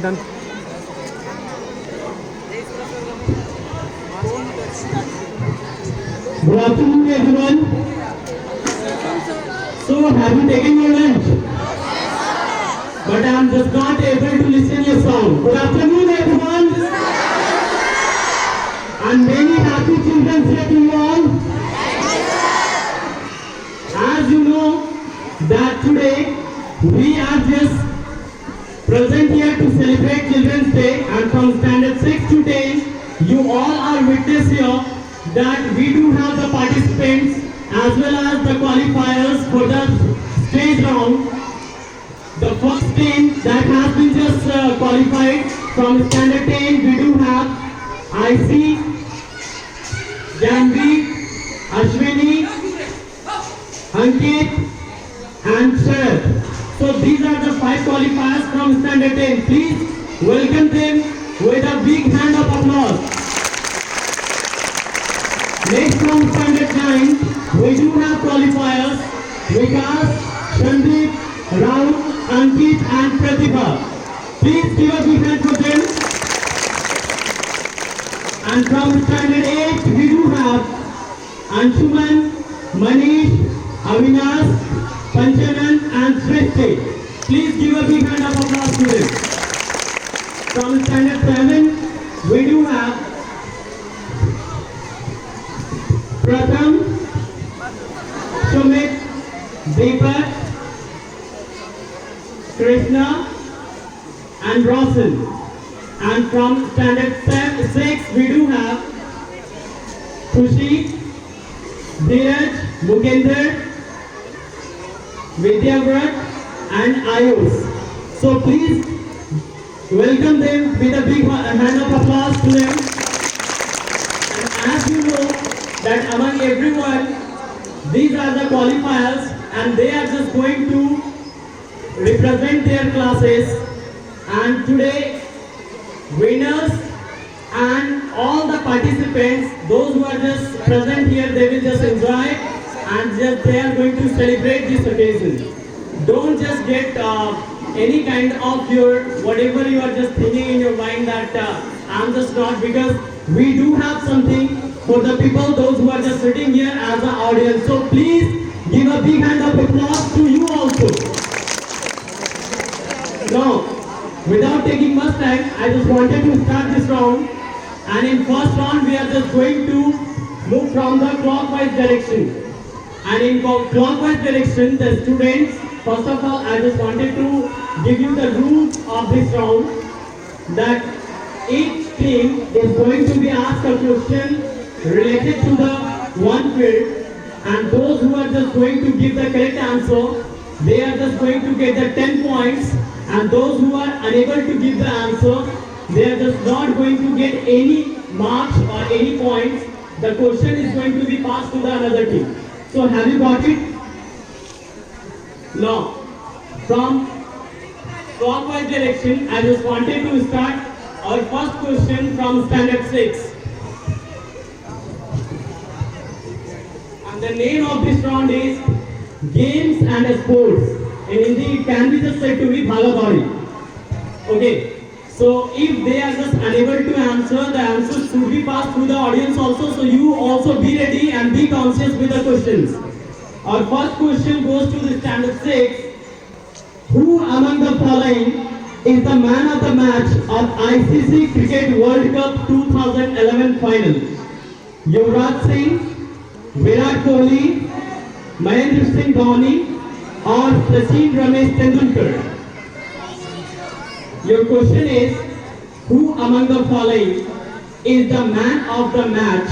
Done. Good afternoon, everyone. So, have you taken your lunch? But I am just not able to listen your sound. Good afternoon, everyone. And many happy Children's Day to you all. As you know, that today we are just present here to celebrate Children's Day, and from standard 6 to 10, you all are witness here that we do have the participants as well as the qualifiers for the stage round. The first team that has been just qualified from standard 10, we do have IC, Janvi, Ashwini, Ankit, and Sharad. So these are the 5 qualifiers from standard 10. Please welcome them with a big hand of applause. Next from standard 9, we do have qualifiers Vikas, Shandip, Rahul, Ankit, and Pratibha. Please give a big hand for them. And from standard 8, we do have Anshuman, Manish, Avinash, Panchanan, and Srishti. Please give a big hand of applause to them. From standard 7, we do have Pratham, Sumit, Deepak, Krishna, and Roshan. And from standard 6, we do have Khushi, Dheeraj, Mukender, Vidyavrat, and Ayush. So please welcome them with a big hand of applause to them. And as you know that among everyone, these are the qualifiers and they are just going to represent their classes. And today, winners and all the participants, those who are just present here, they will just enjoy and just they are going to celebrate this occasion. Don't just get any kind of your whatever you are just thinking in your mind that I'm just not, because we do have something for the people, those who are just sitting here as an audience. So please give a big hand of applause to you also. Now, without taking much time, I just wanted to start this round. And in first round, we are just going to move from the clockwise direction. And in clockwise direction, the students, first of all, I just wanted to give you the rules of this round. That each team is going to be asked a question related to the one field. And those who are just going to give the correct answer, they are just going to get the 10 points. And those who are unable to give the answer, they are just not going to get any marks or any points. The question is going to be passed to the another team. So have you got it? Now, from clockwise direction, I just wanted to start our first question from standard 6. And the name of this round is Games and Sports. In Hindi, it can be just said to be Bhagabari. Okay. So if they are just unable to answer, the answer should be passed through the audience also. So you also be ready and be conscious with the questions. Our first question goes to the standard 6. Who among the following is the man of the match of ICC Cricket World Cup 2011 final? Yuvraj Singh, Virat Kohli, Mahendra Singh Dhoni, or Sachin Ramesh Tendulkar? Your question is, who among the following is the man of the match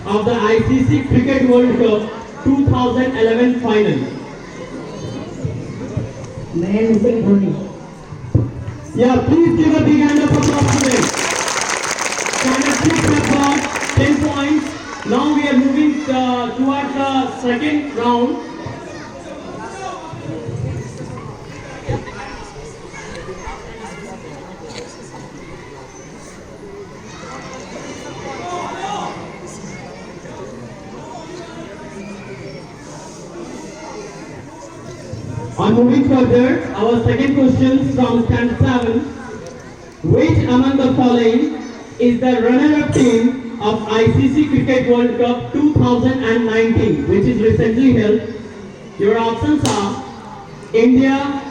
of the ICC Cricket World Cup 2011 final? Mahendra Singh Dhoni. Yeah, please give a big hand of applause to them. Standard 6 have got 10 points. Now we are moving towards the second round. On moving further, our second question from standard 7. Which among the following is the runner-up team of ICC Cricket World Cup 2019, which is recently held? Your options are India,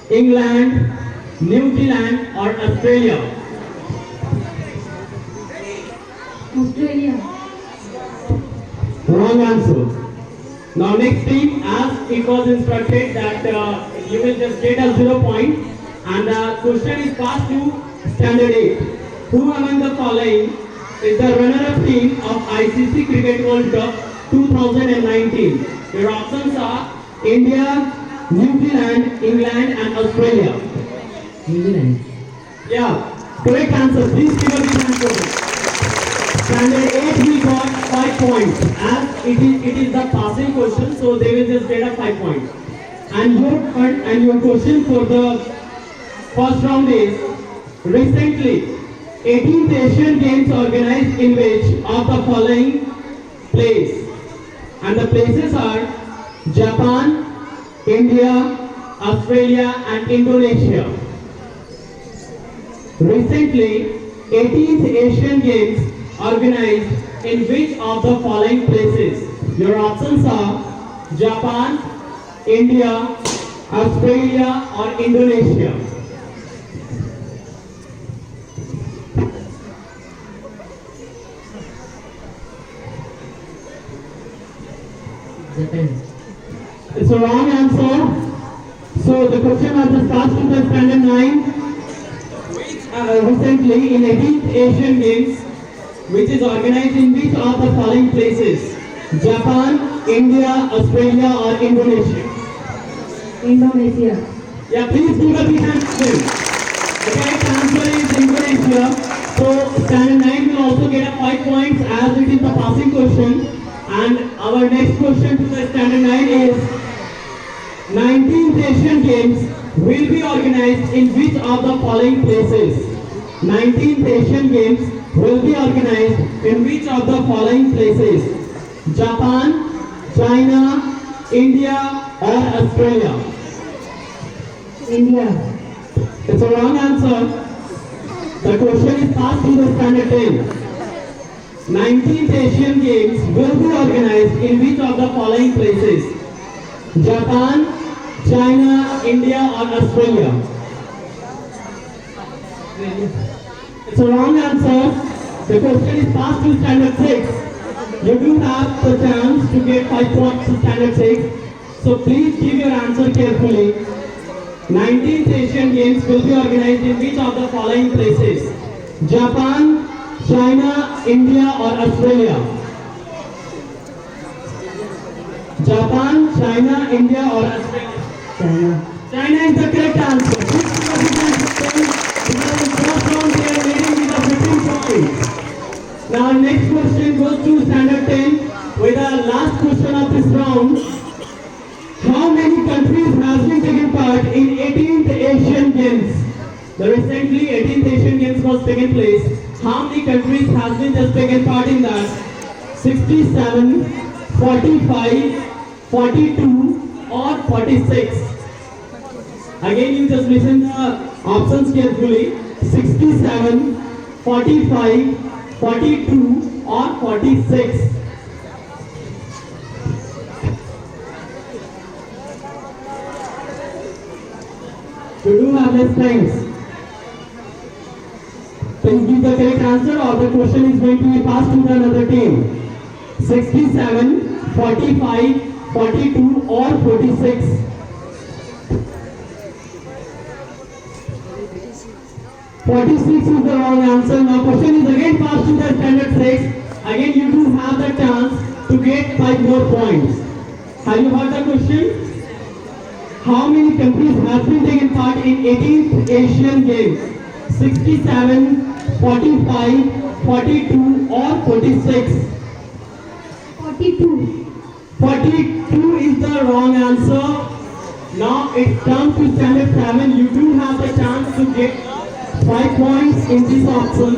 England, New Zealand, or Australia. Australia. Wrong answer. Now next team, as it was instructed that you will just get a 0 point, and the question is passed to standard 8. Who among the following is the runner-up team of ICC Cricket World Cup 2019? Your options are India, New Zealand, England, and Australia. New Zealand. Yeah, correct answer. Please give a big hand for it. Standard 8 we got 5 points. As it is the passing question, so they will just get a 5 points. And your question for the first round is recently 18th Asian Games organized in which of the following place? And the places are Japan, India, Australia, and Indonesia. Recently 18th Asian Games organized in which of the following places? Your options are Japan, India, Australia, or Indonesia. Japan. It's a wrong answer. So the question was just asked to the standard 9. Recently in 18th Asian Games, which is organized in which of the following places? Japan, India, Australia, or Indonesia? Indonesia. Yeah, please give a big hand to them. The correct answer is Indonesia. So standard 9 will also get a 5 points as it is the passing question. And our next question to the standard 9 is 19th Asian Games will be organized in which of the following places? 19th Asian Games will be organized in which of the following places? Japan, China, India, or Australia? India. It's a wrong answer. The question is passed to the standard 10. 19th Asian Games will be organized in which of the following places? Japan, China, India, or Australia? It's a wrong answer. The question is passed to standard 6. You do have the chance to get 5 points to standard 6. So please give your answer carefully. 19th Asian Games will be organized in which of the following places? Japan, China, India, or Australia? Japan, China, India, or Australia? China. China is the correct answer. Because in first round they are leading with a 15 points. Now next question goes to standard 10 with the last question of this round. How many countries have been taken part in 18th Asian Games? The recently 18th Asian Games was taken place. How many countries has been just taken part in that? 67, 45, 42, or 46? Again, you just listen the options carefully. 67, 45, 42, or 46? You do have less times. Please give the correct answer or the question is going to be passed to the another team. 67, 45, 42, or 46? 46 is the wrong answer. Now question is again passed to the standard 6. Again you do have the chance to get 5 more points. Have you heard the question? How many countries have been taken part in 18th Asian Games? 67, 45, 42, or 46? 42. 42 is the wrong answer. Now it comes to standard 7. You do have the chance to get 5 points in this option.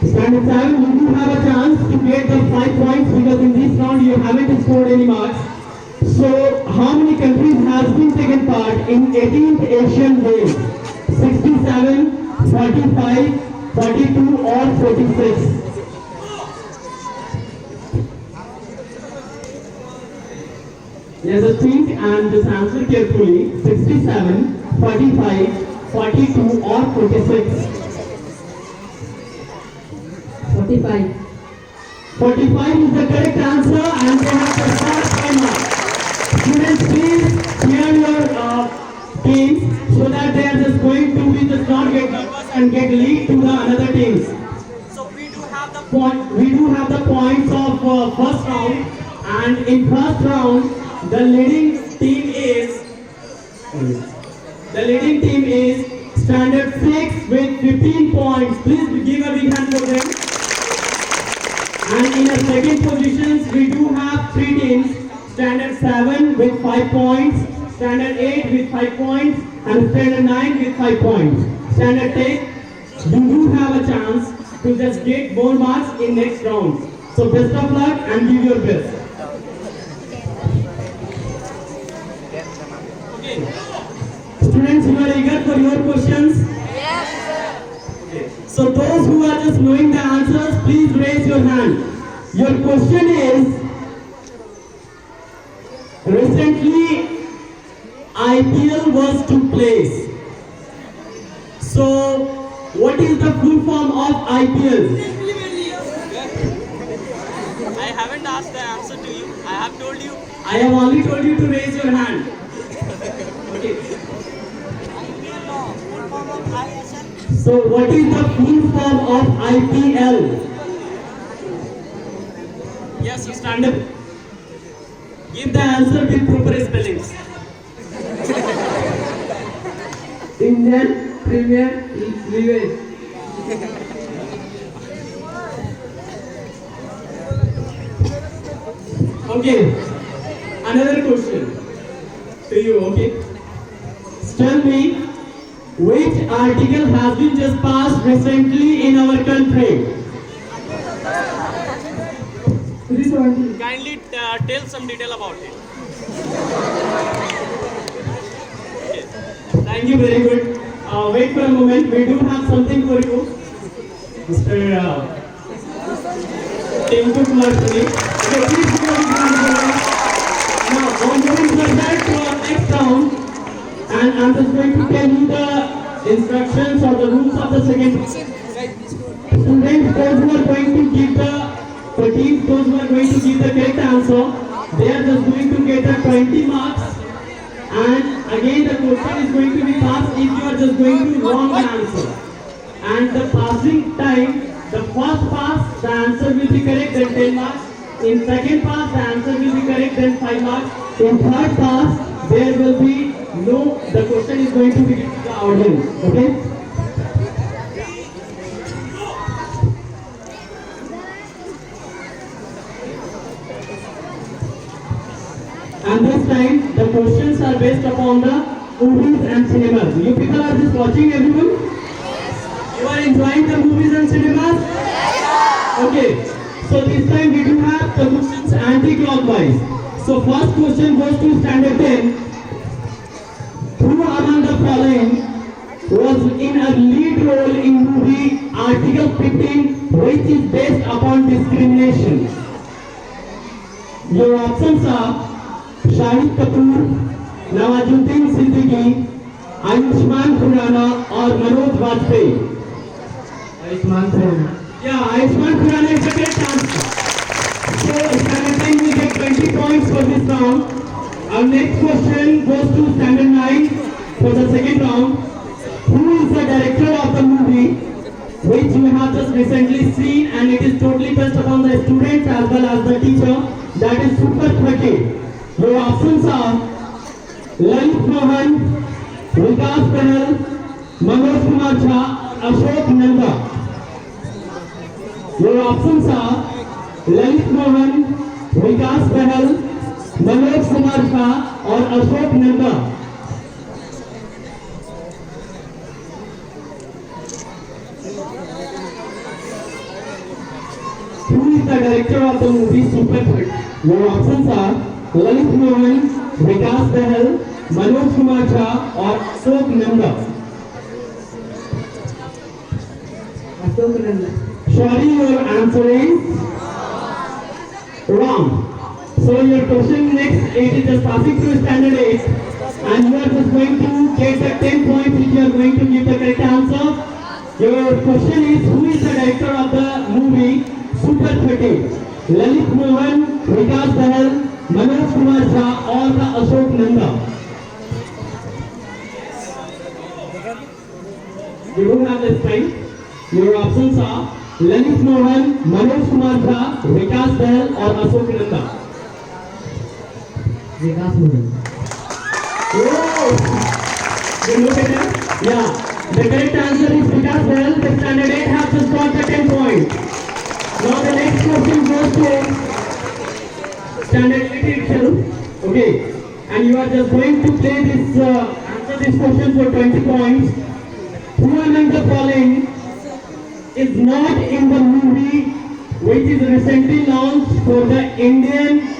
Standard 7, you do have a chance to get the 5 points because in this round you haven't scored any marks. So, how many countries has been taken part in 18th Asian Games? 67, 45, 42 or 46? Let's think and just answer carefully. 67, 45, 42 or 46? 45. 45 is the correct answer and they have the start timer. Students, please clear your teams so that they are just going to be just not get nervous and get lead to the another teams. So we do have the points of first round, and in first round the leading team is standard 6 with 15 points. Please give a big hand for them. And in the second positions, we do have 3 teams. Standard 7 with 5 points, Standard 8 with 5 points, and Standard 9 with 5 points. Standard 10, you do have a chance to just get more marks in next round. So best of luck and give your best. Okay. Students, you are eager for your questions? Okay. So those who are just knowing the answers, please raise your hand. Your question is, recently IPL was took place. So what is the full form of IPL? I haven't asked the answer to you. I have told you. I have only told you to raise your hand. Okay. So what is the full form of IPL? Yes, yes. Stand up. Give the answer with proper spellings. Indian Premier League. Okay. Another question to you, okay? Tell me, which article has been just passed recently in our country? 370. Kindly tell some detail about it. Thank you, very good. Wait for a moment, we do have something for you. Mr. Tinku Kumar Suni. Okay, please give a big round of applause. Now, on moving further to our next round, and I'm just going to tell you the instructions or the rules of the second round. Students, those who are going to give the teams, those who are going to give the correct answer, they are just going to get the 20 marks. And again, the question is going to be passed if you are just going to wrong the answer. And the passing time, the first pass, the answer will be correct, then 10 marks. In second pass, the answer will be correct, then 5 marks. In third pass, there will be no, the question is going to be given to the audience. Okay? And this time, the questions are based upon the movies and cinemas. You people are just watching, everyone? You are enjoying the movies and cinemas? Okay. So this time we do have the questions anti-clockwise. So first question goes to standard 10. Who among the following was in a lead role in movie Article 15, which is based upon discrimination? Your options are Shahid Kapoor, Nawazuddin Siddiqui, Ayushmann Khurrana or Manoj Vajpayee? Ayushmann Khurrana. Yeah, Ayushmann Khurrana is the correct answer. So standard 10 will get 20 points for this round. Our next question goes to standard 9 for the second round. Who is the director of the movie which you have just recently seen, and it is totally based upon the students as well as the teacher, that is Super 30. Your options are Lalit Mohan, Vikas Bahl, Manoj Kumar Jha, Ashok Nanda. Your options are Lalit Mohan, Vikas Bahl, Manoj Kumar Jha or Ashok Nanda. director of the movie Super Third? Your options are Lalit Mohan, Vikas Behal, Manoj Kumar Jha or Ashok Nanda. Ashok Nanda. Sorry, your answer is wrong. So your question next, it is just passing through standard 8 and you are just going to get the 10 points which you are going to give the correct answer. Your question is, who is the director of the movie Super 13? Lalit Mohan, Vikas Behal, Manoj Kumar Jha or the Ashok Nanda? You don't have this time. Your options are Lalit Mohan, Manoj Kumar Jha, Vikas Behal or Ashok Nanda. Vikas Mohan. Oh! You look at that? Yeah. The correct answer is Vikas Behal. The standard 8 has just got the 10 points. Now the next question goes to standard 8 itself. Okay. And you are just going to play this, answer this question for 20 points. Who among the following is not in the movie which is recently launched for the Indian,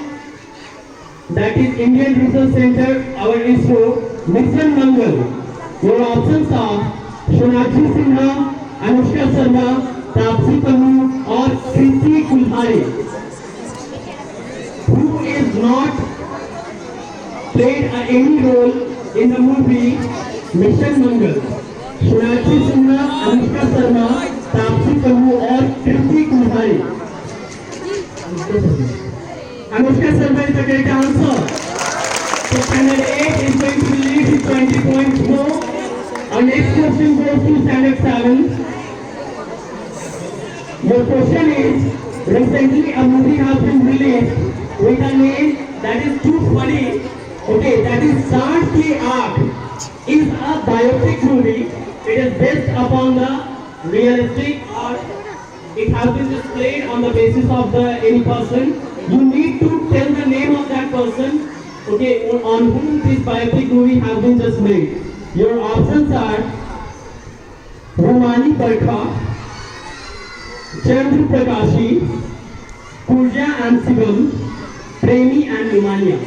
that is Indian Research Center, our ISRO, Mission Mangal? Your options are Sonakshi Sinha, Anushka Sharma, Taapsee Pannu or Kriti Kulhari. Who is not played any role in the movie Mission Mangal? Sonakshi Sinha, Anushka Sharma, Taapsee Pannu or Kriti Kulhari? Anushka Sharma is the correct answer. So standard 8 is going to lead with 20 points more. Our next question goes to standard 7. Your question is, recently a movie has been released with a name that is too funny. Okay, that is Sant Ki Aankh. Is a biopic movie. It is based upon the realistic or it has been displayed on the basis of the any person. You need to tell the name of that person. Okay, on whom this biopic movie has been just made. Your options are Romani Barkha, Chandra Prakashi, Pooja and Shivam, Premi and Lumania.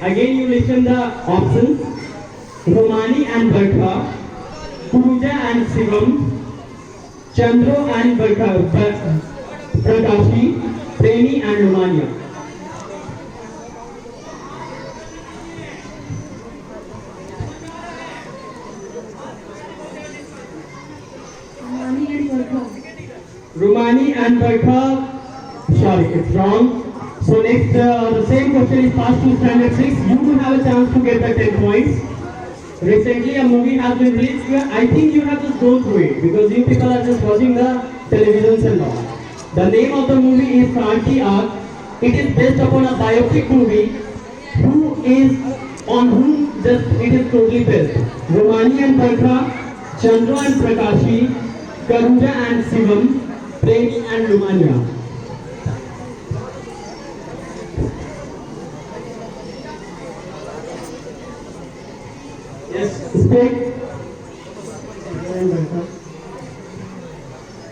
Again you listen the options. Romani and Barkha, Pooja and Shivam, Chandra and Prakashi, Premi and Lumania. Rumani and Barkha, sorry, it's wrong. So next, the same question is passed to standard 6. You do have a chance to get the 10 points. Recently a movie has been released here. I think you have just gone through it because you people are just watching the televisions and all. The name of the movie is Sant Ki Aankh. It is based upon a biopic movie on whom just it is totally based. Romani and Barkha, Chandra and Prakashi, Karuja and Shivam, Premi and Lumania. Yes, speak.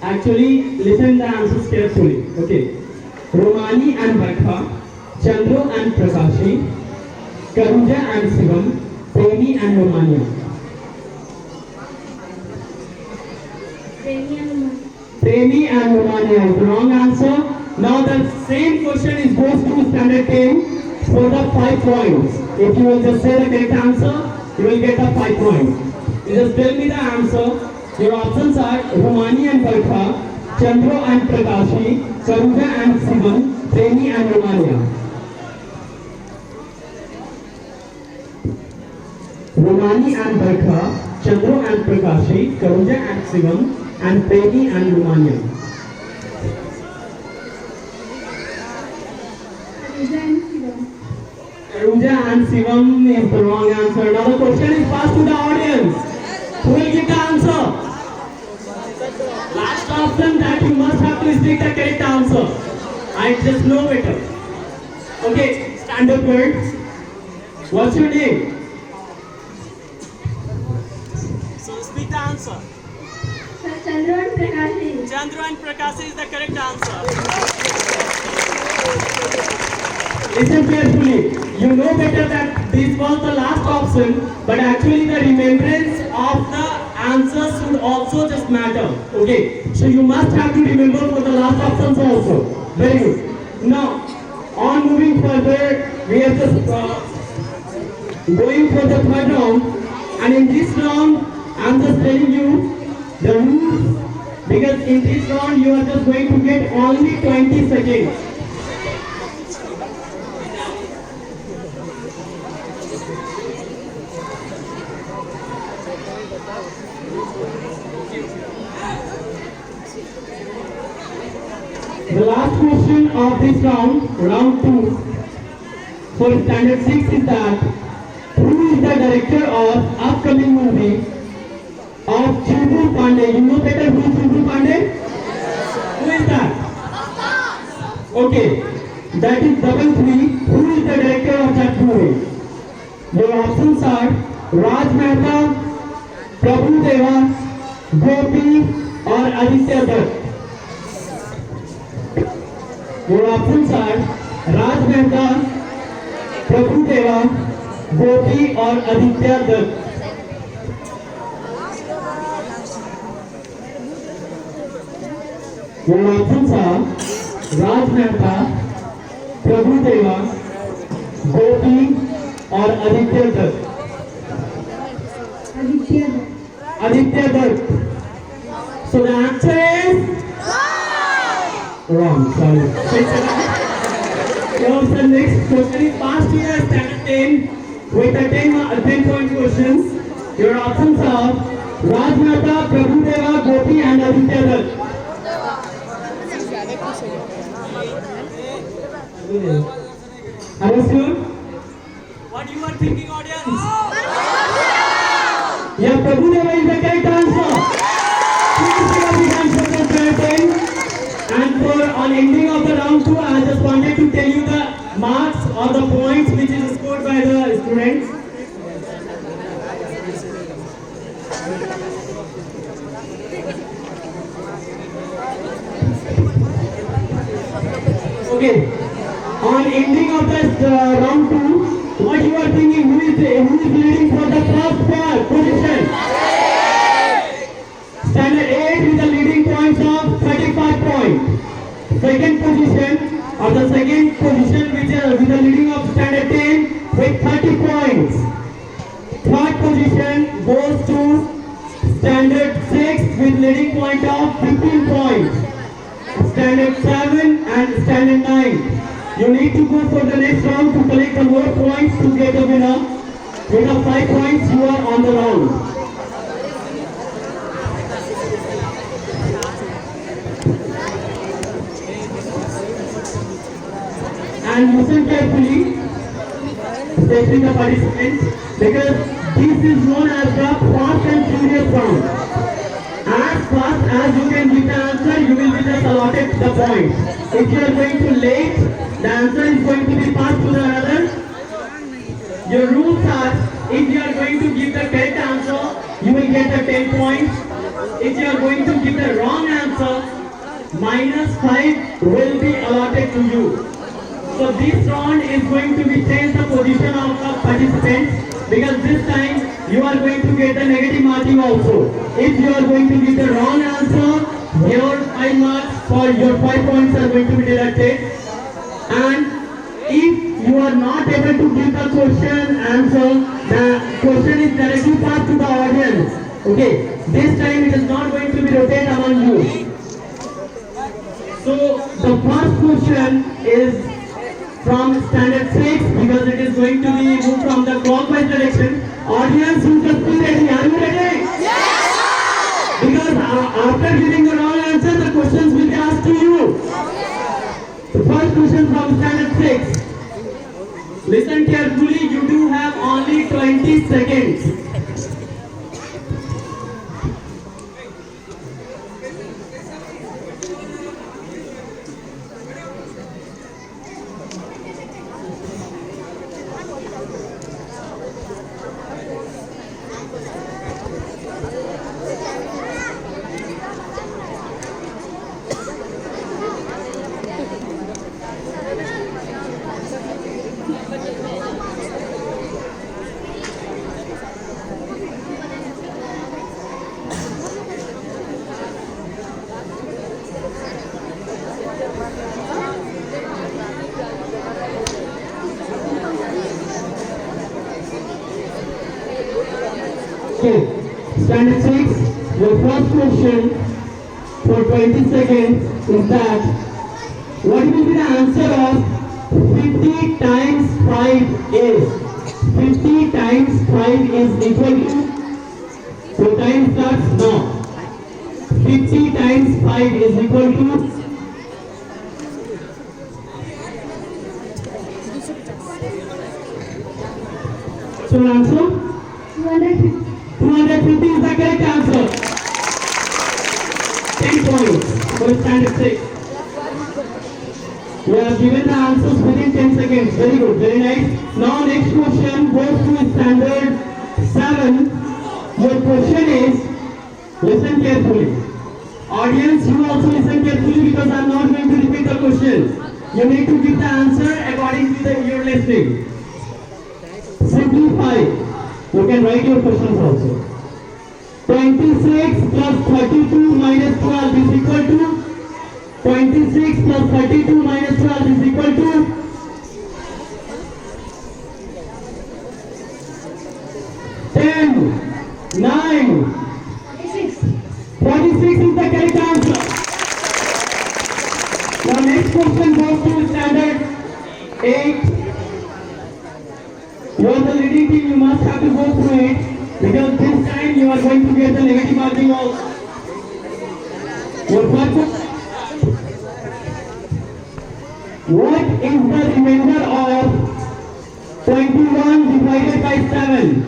Actually, listen the answers carefully. Okay. Romani and Barkha, Chandra and Prakashi, Karuja and Shivam, Premi and Lumania. Premi and Lumania is the wrong answer. Now the same question is goes to standard 10 for the 5 points. If you will just say the correct answer, you will get the 5 points. You just tell me the answer. Your options are Romani and Barkha, Chandra and Prakashi, Karuja and Shivam, Premi and Lumania. Romani and Barkha, Chandra and Prakashi, Karuja and Shivam, and Premi and Lumania. Karuja and Shivam is the wrong answer. Now the question is passed to the audience. Who will give the answer? Last option that you must have to stick the correct answer. I just know better. Okay, stand up words. What's your name? So speak the answer. Chandru and Prakashi. Chandru and Prakash is the correct answer. Listen carefully. You know better that this was the last option, but actually the remembrance of the answers should also just matter. Okay, so you must have to remember for the last options also. Very good. Now, on moving further, we are just going for the third round, and in this round, I'm just telling you the rules, because in this round you are just going to get only 20 seconds. The last question of this round, round 2, for standard 6 is that who is the director of upcoming movie of Chubbu Pandey? You know better who is Chubbu Pandey? Who is that? Okay, that is double three. Who is the director of that movie? Your options are Raj Mehta, Prabhu Deva, Gopi or Aditya Dutt. Your options are Raj Mehta, Prabhu Deva, Gopi or Aditya Dutt. Your options are Raj Mehta, Prabhu Deva, Gopi or Aditya Dutt. Aditya. Aditya Dutt. So the answer is wrong. Sorry. Now the next question is past year standard 10 with a 10-point questions. Your options are Raj Mehta, Prabhu Deva, Gopi and Aditya Dutt. Are you sure? What you are thinking, audience? Yeah, Prabhu Deva is the correct answer. Please give a big hand for the standard 10. And for on ending of the round 2, I just wanted to tell you the marks or the points which is scored by the students. Okay. On ending of the round 2, what you are thinking? Who is leading for the first position? Standard 8 with the leading points of 35 points. Second position or the second position with the leading of standard 10 with 30 points. Third position goes to standard 6 with leading point of 15 points. Standard 7 and standard 9. You need to go for the next round to collect the more points to get the winner. With the 5 points, you are on the round. And listen carefully, especially the participants, because this is known as the fast and furious round. As fast as you can give the answer, you will be just allotted the points. If you are going to late, the answer is going to be passed to the another. Your rules are, if you are going to give the correct answer, you will get the 10 points. If you are going to give the wrong answer, -5 will be allotted to you. So this round is going to be change the position of the participants, because this time you are going to get the negative marking also. If you are going to give the wrong answer, your 5 marks for your 5 points are going to be deducted. And if you are not able to give the question answer, the question is directly passed to the audience. Okay, this time it is not going to be rotated among you. So the first question is from standard 6, because it is going to be moved from the clockwise direction. Audience, you just be ready. Are you ready? Yes! Because after giving the wrong answer, the questions will be asked to you. The first question from standard 6. Listen carefully, you do have only 20 seconds. Okay, standard 6, your first question for 20 seconds is that what will be the answer of 50 times 5 is? 50 times 5 is equal to, so time starts now. 50 times 5 is equal to, so answer? 250. 250 is the correct answer. 10 points for standard 6. You have given the answers within 10 seconds. Very good, very nice. Now next question goes to standard 7. Your question is, listen carefully. Audience, you also listen carefully because I am not going to repeat the question. You need to give the answer according to your listening. Simplify. You can write your questions also. 26 plus 32 minus 12 is equal to, 26 plus 32 minus 12 is equal to, 10, 9, 46. 46 is the correct answer. Now next question goes to standard 8. You are the leading team, you must have to go through it because this time you are going to get the negative marking also. Your first question, what is the remainder of 21 divided by 7?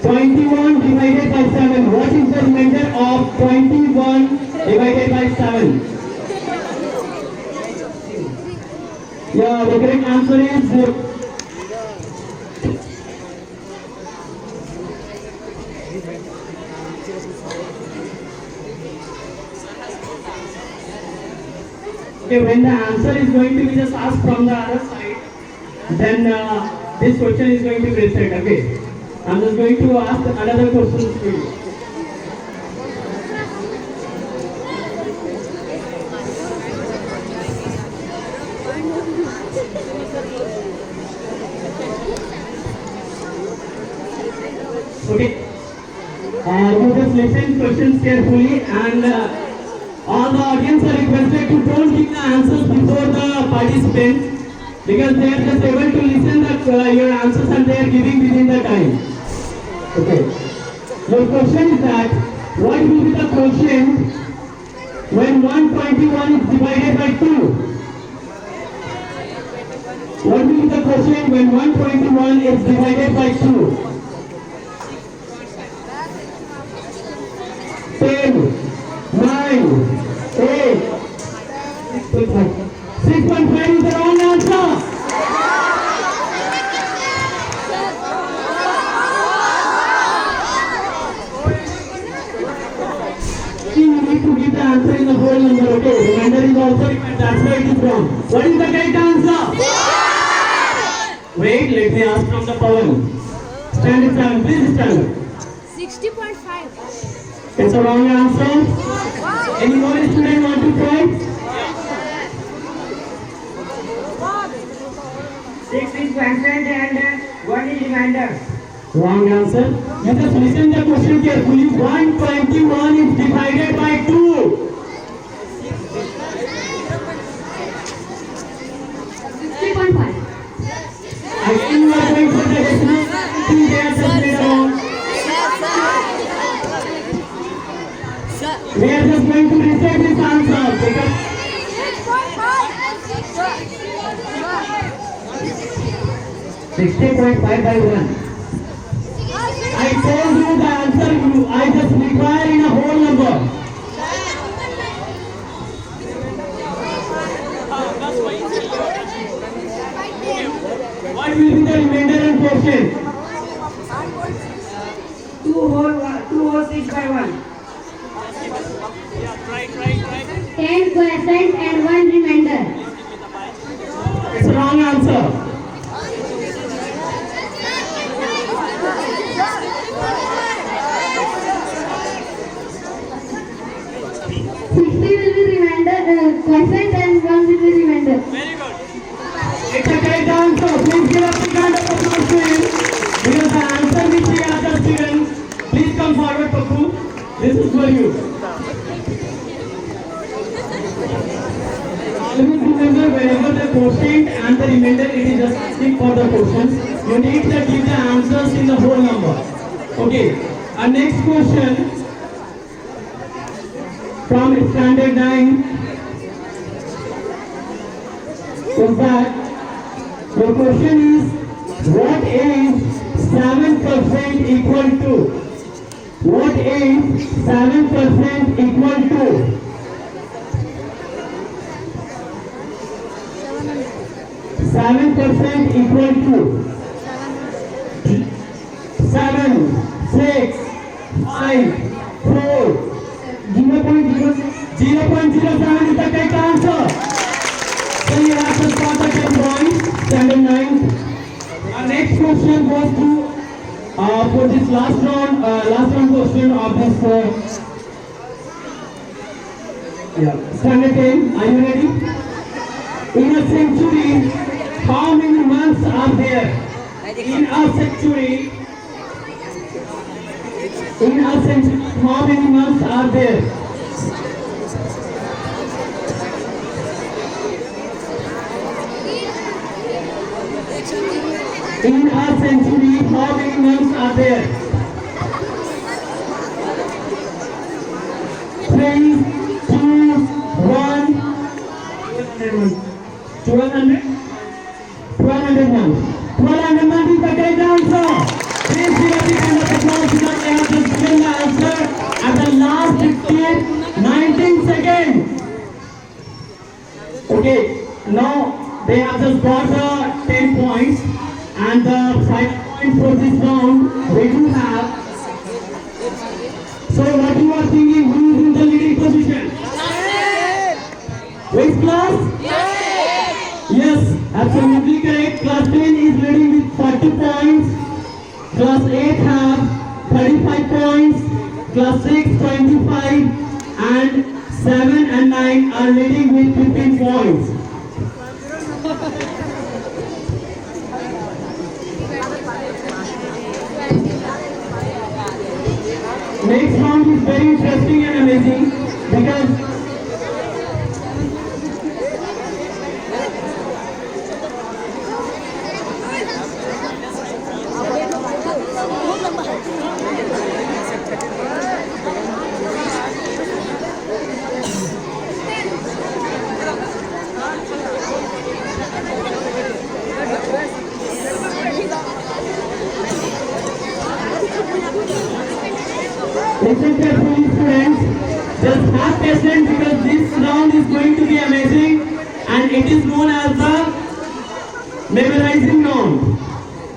21 divided by 7. What is the remainder of 21 divided by 7? Yeah, the correct answer is 0. Okay, when the answer is going to be just asked from the other side, then this question is going to be reset. Okay, I'm just going to ask another question to you. Okay, you just listen questions carefully and all the audience are requested to don't give the answers before the participants because they are just able to listen your answers and they are giving within the time. Okay. Your question is that what will be the quotient when 121 is divided by 2? What will be the quotient when 121 is divided by 2? 10, 9, 8, 6.5. 6.5 is the wrong answer. You need to give the answer in the whole number, okay? Remainder is also required, that's why it is wrong. What is the correct answer? Wait, let me ask from the Pawan. Standard 7, please stand. 60.5. It's a wrong answer. Any more student want to try? 6 is percent and 1 is remainder. Wrong answer. You just listen the question carefully. 121 is divided by 2. 60.5. I think you are going for the decimal. Think they are just made around. We are just going to reset this answer because 60.5 by 1. I told you the answer. I just require in a whole number. What will be the remainder and quotient? 2 whole 6 by 1. Yeah, try. 10% and 1 remainder. It's a wrong answer. Vincent and one with the remainder. Very good. It's a correct answer. Please give a big round of applause to him. Because the answer which he has just given. Please come forward, Papu. This is for you. Always remember, whenever the quotient and the remainder, it is just asking for the questions. You need to give the answers in the whole number. Okay. Our next question from standard 9 is that the question is, what is 7% equal to? What is 7% equal to? 7% equal to 7, 6, 5, 4, 0.07 is the correct answer. So you have to start the 10 points, standard 9. Our next question goes to for this last round question of this standard 10. Are you ready? In a century, how many months are there? In a century, how many months are there? In a century, how many months are there? 3, 2, 1. 1200? 1200 months. 1200 months is the correct answer. Please give a big round of applause because they have just given the answer at the last 19 seconds. Okay, now they have just got the 10 points and the 5 points for this round they do have. So what you are thinking, who is in the leading position? Which class? Yes, absolutely correct. Class 10 is leading with 40 points. Class 8 have 35 points. Class 6 25 and 7 and 9 are leading with 15 points. Next round is very interesting and amazing because listen carefully, friends. Just have patience because this round is going to be amazing and it is known as the memorizing round.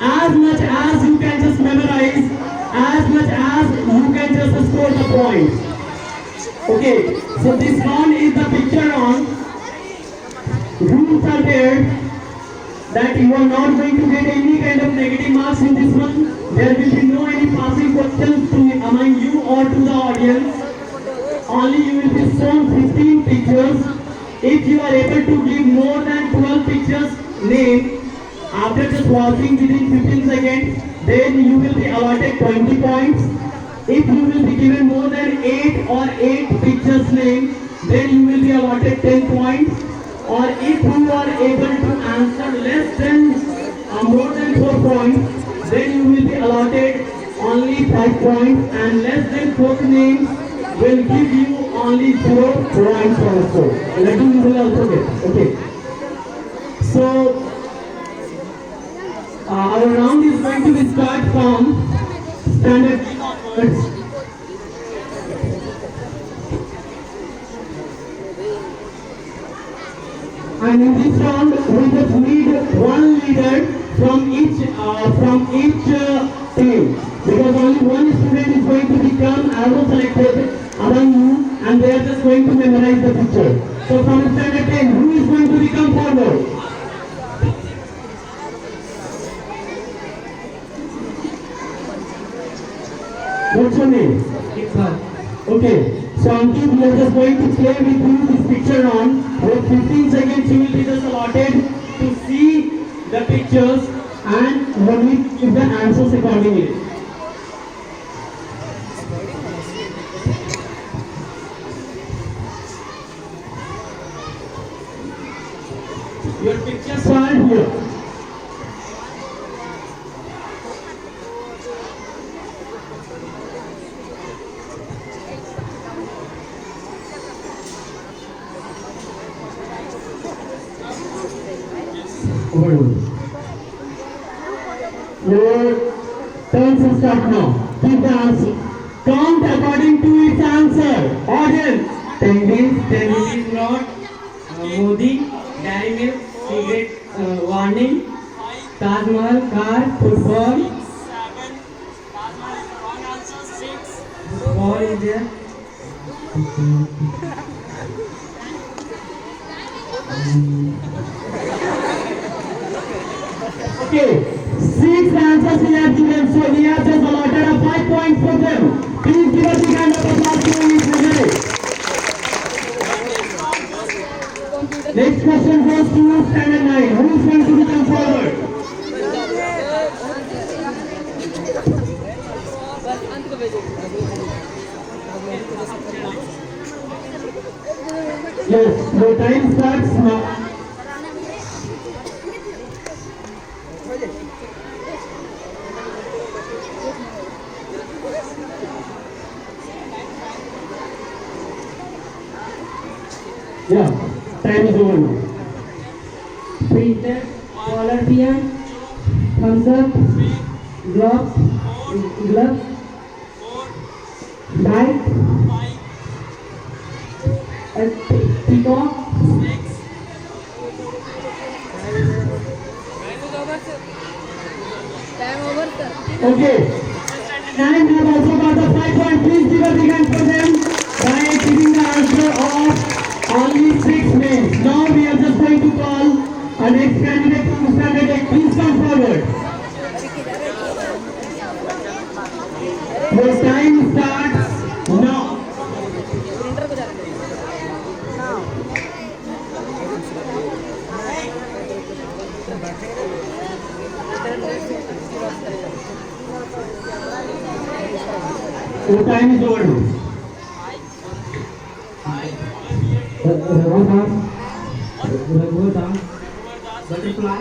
As much as you can just memorize, as much as you can just score the points. Okay, so this round is the picture round. Rules are there that you are not going to get any kind of negative marks in this one. There will be no any passing questions to among you or to the audience. Only you will be shown 15 pictures. If you are able to give more than 12 pictures name after just watching within 15 seconds, then you will be allotted 20 points. If you will be given more than 8 or 8 pictures name, then you will be allotted 10 points. Or if you are able to answer less than more than 4 points, then you will be allotted only 5 points, and less than 4 names will give you only 0 points also. Let me will also get. Okay. So our round is going to be start from standard onwards. And in this round, we just need one leader from each team, because only one student is going to become arrow selected among you, and they are just going to memorize the picture. So from standard 10, who is going to become forward? What's your name? Iqbal. Okay. So Ankit, we are just going to play with you this picture round. With 15 seconds, you will be just allotted to see the pictures and only give the answers accordingly. Your pictures are here. Your turn to start now. Give the answer. Count according to its answer. Audience. 10 days, 10 rupees note, Modi, Dairy Milk, cigarette warning, Taj Mahal, car, football, 7. Taj Mahal is the wrong answer. 6. ball is there. Okay. 6 answers we have given. So we have just allotted a 5 points for them. Please give us a hand of applause to each winner. Next question goes to standard 9. Who is going to come forward? Yes, the time starts now. Yeah, time is over now. Printer, collar pian, thumbs up, gloves, 4. bike, 5. peacock, 6. Time over, sir. Okay. 9 have also got the 5 point. Please give a big hand for them by giving the answer of only 6 names. Now we are just going to call our next candidate from standard 8. Please come forward. Your time starts now. Your time is over now. butterfly,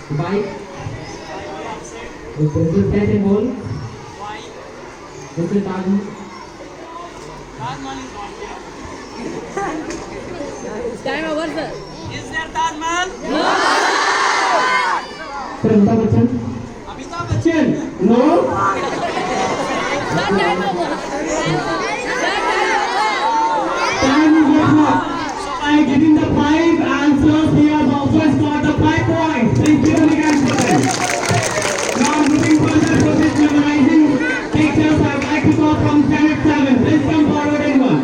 4. bike, 5. cat and ball, 5. Taj Mahal. Taj Mahal is not here. Time over, sir. Is there Taj Mahal? Sir, Amitabh Bachchan? Amitabh Bachchan. Bachchan? No? Sir, time over. Time is over. So by giving the 5 answers, he has also scored the 5 points. Please give a big hand for them. Now moving further for this memorizing pictures, I would like to call from standard 7. Please come forward anyone.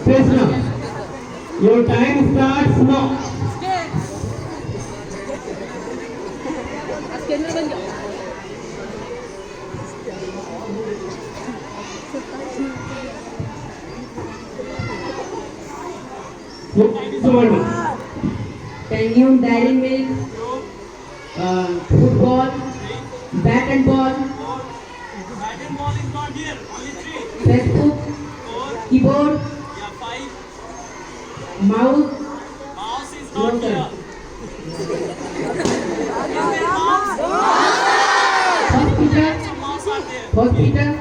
Krishna, your time starts now. Schedule बन जाओ. Your time is over now. Can you Dairy Milk, football, bat and ball, Bat and ball is not here. Only 3. Facebook, 4. keyboard, Yeah, 5. mouse, Mouse is not No, sir. here. Is there mouse? hospital, Some mouse are there. hospital,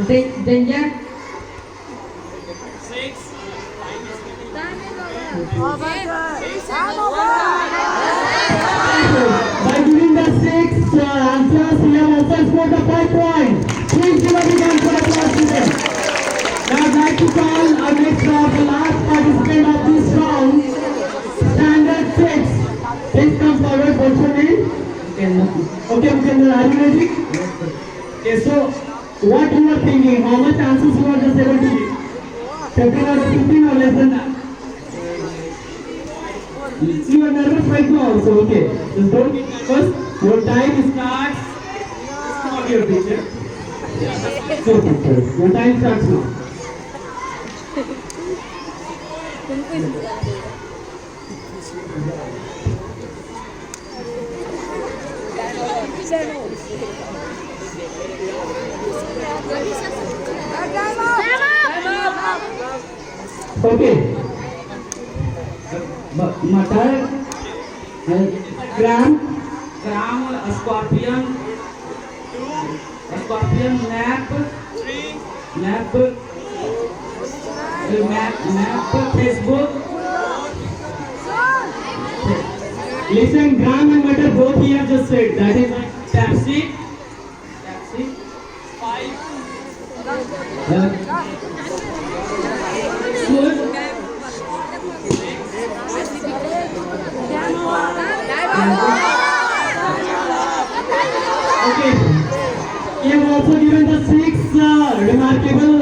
5. danger, 6. Time is getting Time is over. By giving the 6 answers, he has also scored the 5 points. Please give a big hand for applause to them. Now I'd like to call our next the last participant of this round, standard 6. Please come forward. What's your name? Okay, Mukender, are you ready? Okay, so what you are thinking? How much answers you are just able to give? 15 or 15 or less than that? You are nervous right now also, okay. Just don't get nervous. Your time starts. Stop your picture. So, your time starts now. तुमको ही Okay. मटर gram scorpion map Facebook Listen, gram and meter both he have just said. That is Pepsi food okay. He have also given the six remarkable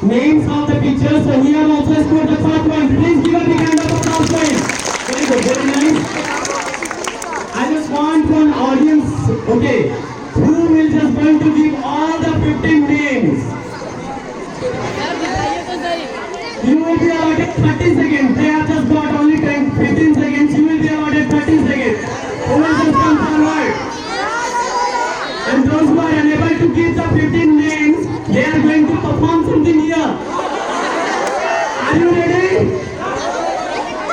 names of the pictures. So he have also scored the 5 points. Please give a big hand of applause for him. Very good, very nice. I just want one audience, okay, who will just going to give all the 15 names. You will be allotted 30 seconds. They have just got only 15 seconds. You will be allotted 30 seconds. Who will just come forward? And those who are unable to give the 15 names, they are going to perform something here. Are you ready?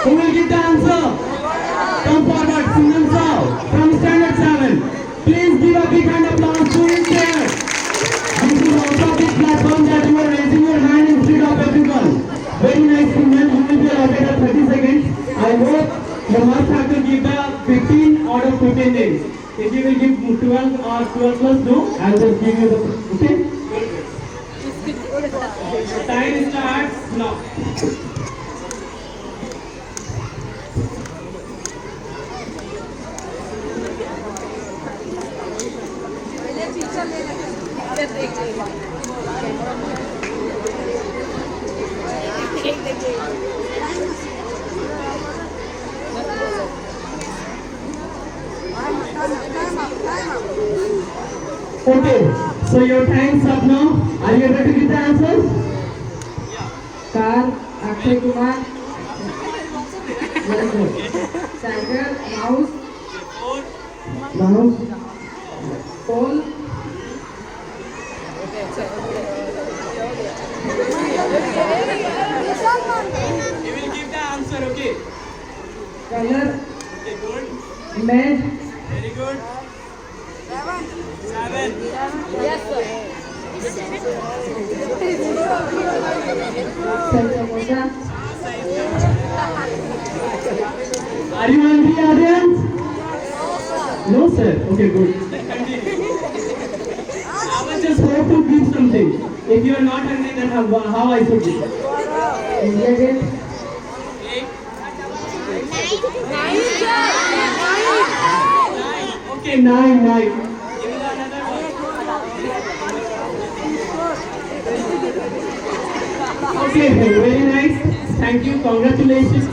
Who will give the answer? Come forward, Sunil Saw from Standard 7. Please give a big hand applause to him there. This is also a big platform that you are raising your hand instead of everyone. Very nice, Sunil. You will be allotted at 30 seconds. I hope you must have to give the 15 out of 15 names. If you will give 12 or 12 plus, no, I will just give you the, okay? Time starts now. Okay, so your time's up now. Are you able to give the answers? Car Akshay Kumar cycle mouse phone You will give the answer, okay? Colour Okay, good. Match Very good. 7. Yes, sir. Samosa Are you hungry, audience? No, sir. Okay, good. I was just hope to give something. If you are not hungry, then how I should give? India Gate 8. Okay, 9. Give me another one. Okay, very nice. Thank you. Congratulations.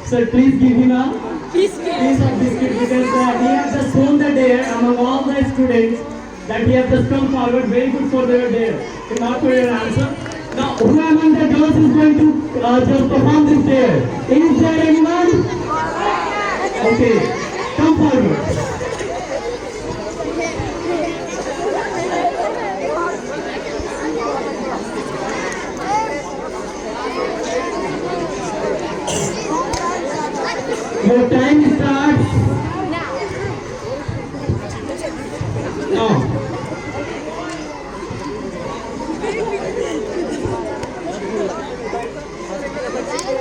Sir, please give him a piece of biscuit because he has just shown the dare among all the students that he has just come forward. Very good for their dare. Okay, not for your answer. Now, who among the girls is going to just perform this dare? Is there anyone? Okay, come forward. Your time starts now.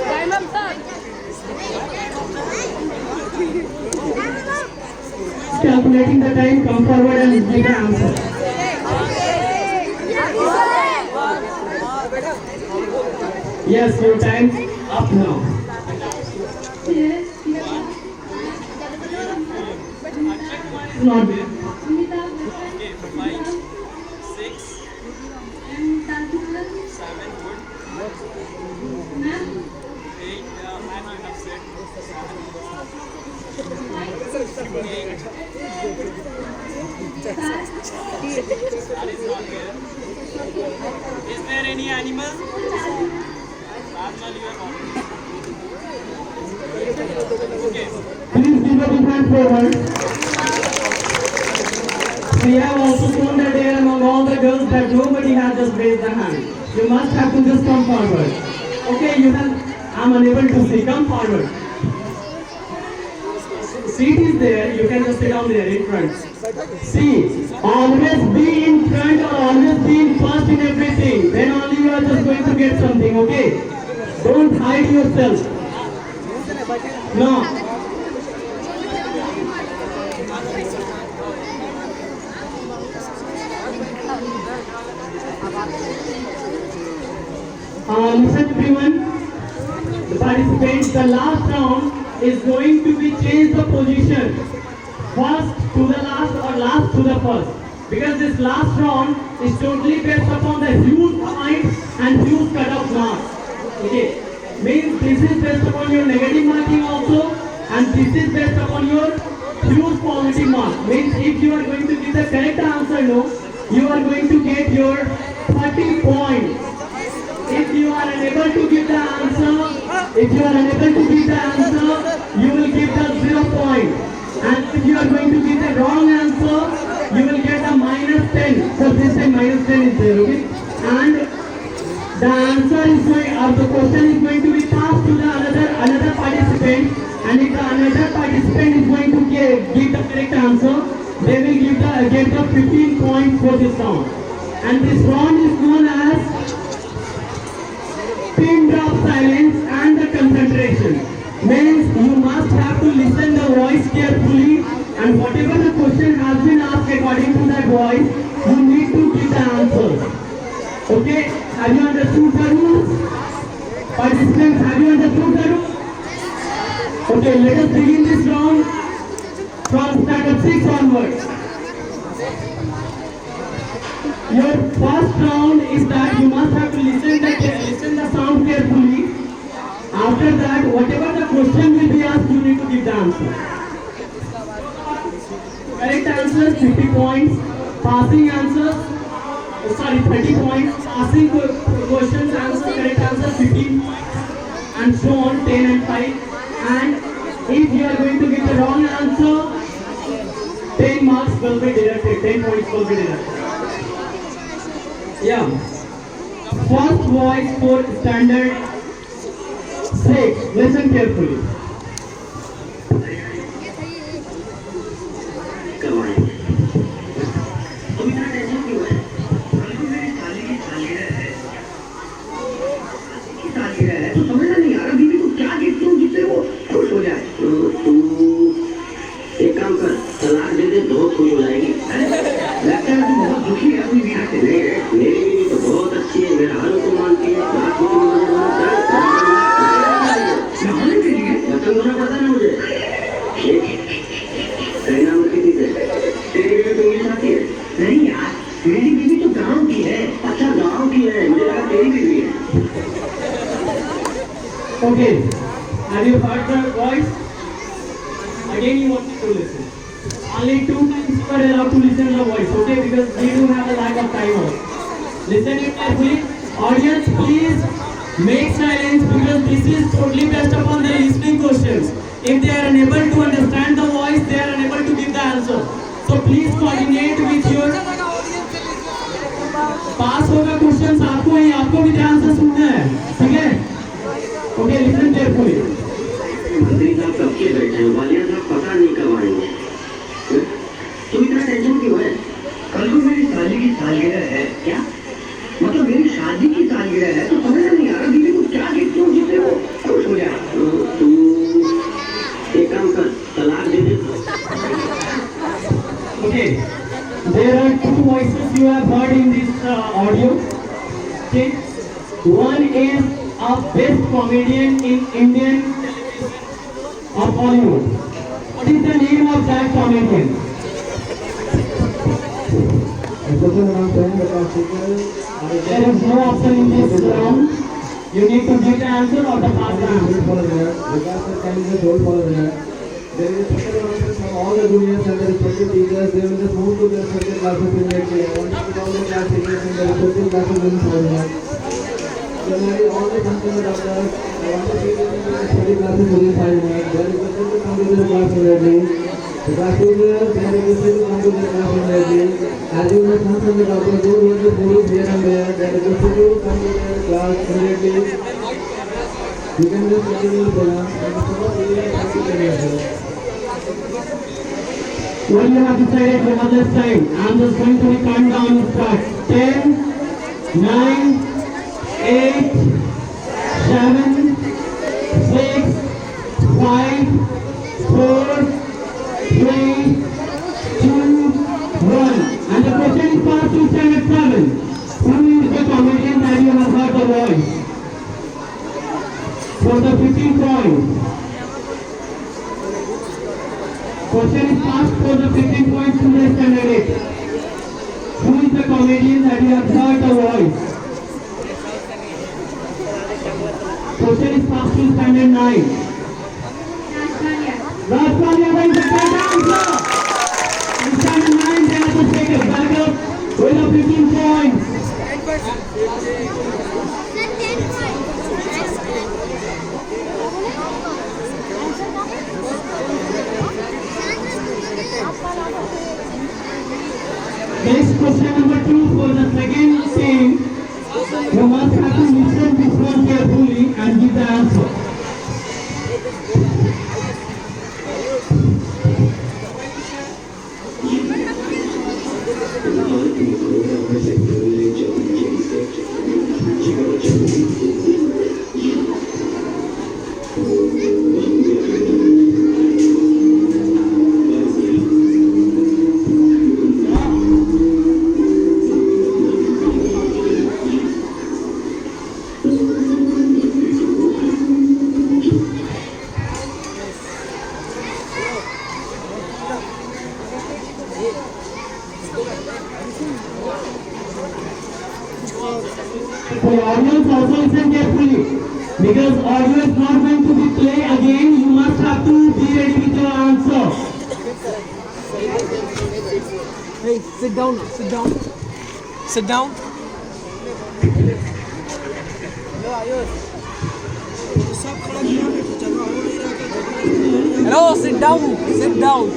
Time up, sir. Calculating the time, come forward and give the answer. Yes, your time's up now. Not there. Okay, 5, 6, 7, good. 8, and you have said 8. That is not there. Is there any animal? Rajmal, you are on. Okay. Please give a big hand forward. We have also shown that there among all the girls that nobody has just raised their hand. You must have to just come forward. Okay, you have, I'm unable to see. Come forward. Seat is there, you can just sit down there in front. See, always be in front or always be in first in everything. Then only you are just going to get something, okay? Don't hide yourself. No. Listen everyone, the participants, the last round is going to be change the position. First to the last or last to the first. Because this last round is totally based upon the huge point and huge cut-off marks. Okay, means this is based upon your negative marking also, and this is based upon your huge positive mark. Means if you are going to give the correct answer, no, you are going to get your 30 points. If you are unable to give the answer, you will give the 0 point. And if you are going to give the wrong answer, you will get a -10. So this time -10 is there, okay? And the answer is going, or the question is going to be passed to the another participant. And if the another participant is going to give the correct answer, they will get the 15 points for this round. And this round is known as pin drop silence and the concentration. Means you must have to listen the voice carefully, and whatever the question has been asked according to that voice, you need to give the answers. Okay? Have you understood the rules? Participants, have you understood the rules? Okay, let us begin this round from standard 6 onwards. Your first round is that you must have to listen the sound carefully. After that, whatever the question will be asked, you need to give the answer. Correct answers 50 points. Passing answers, 30 points. Passing questions, answer, correct answer 15 points, and so on 10 and 5. And if you are going to give the wrong answer, 10 marks will be deducted. 10 points will be deducted. Yeah. First voice for standard 6. Listen carefully. Come on. तुम इतना tension क्यों है? कल को मेरी साली की सालगिरह है। की सालगिरह है तो समझना नहीं आ रहा बीवी को क्या गिफ्ट दूं जिससे वो खुश हो जाए। तू एक काम कर, तलाक दे दे, बहुत खुश हो जाएगी। लगता है तू बहुत दुखी है अपनी बीवी से। नहीं, मेरी बीवी तो बहुत अच्छी है, मेरे हालों को मानती है। रात को नहाने के लिए बर्तन धोना पड़ता है ना मुझे। कहना मत किसी से। तेरी बीवी तो इंग्लिश आती है? नहीं यार, मेरी बीवी तो गांव की है। अच्छा गांव की है, मुझे लगा तेरी बीवी है। Okay. Have you heard the voice? Again, you want to listen. Only 2 times you are allowed to listen the voice, okay? Because we do have a lack of time also. Listen it carefully. Audience, please make silence because this is totally based upon the listening questions. If they are unable to understand the voice, they are unable to give the answer. So please coordinate with your पास होगा questions आपको ही, आपको भी ध्यान से सुनना है, ठीक है? Okay, listen carefully. मंत्री साहब कब के बैठे हैं? वालिया साहब पता नहीं कब आएंगे। तुम इतना टेंशन क्यों है? कल को मेरी साली की सालगिरह है। क्या? मतलब मेरी शादी की सालगिरह है तो समझ नहीं आ रहा बीवी को क्या गिफ्ट दूं जिससे वो खुश हो जाए। तू एक काम कर, तलाक दे दे। Okay, there are 2 voices you have heard in this audio. Okay, one is a best comedian in Indian or Bollywood. What is the name of that comedian? There is no option in this round. You need to give the answer or the pass the answer. For there, Vikas sir can just hold for there. There is a special announcement from all the juniors and the respective teachers. They will just move to their respective classes immediately. I want to put all the class teachers in their respective classes in for there. Generally, all the consumer doctors, I want to see them in their respective classes within 5 minutes. They are requested to come to their class immediately. The class teachers, they are requested to come to their class immediately. As you know, consumer doctors, those who are the police here and there, they are requested to come to their class immediately. You can just continue the program and the support will be practical. When you have decided for this time, I'm just going to count down and start. 10, 9, 8, 7, 6, 5, 4, 3, 2, 1. And the question is passed to standard 7. Who is the comedian that you have heard the voice? For the 15 points. Question is passed for the 15 points to the standard 8. Who is the comedian that you have heard the voice? Question is passed to standard 9. Raj Kalia is the correct answer. In standard 9 they have to take it back up with the 15 points. Next question number 2 for the second team. You must have to listen this one carefully and give the answer. For the audience also listen carefully, because audio is not going to be play again. You must have to be ready with your answer. Hey, sit down now. Sit down. Sit down. Hello, sit down. Sit down.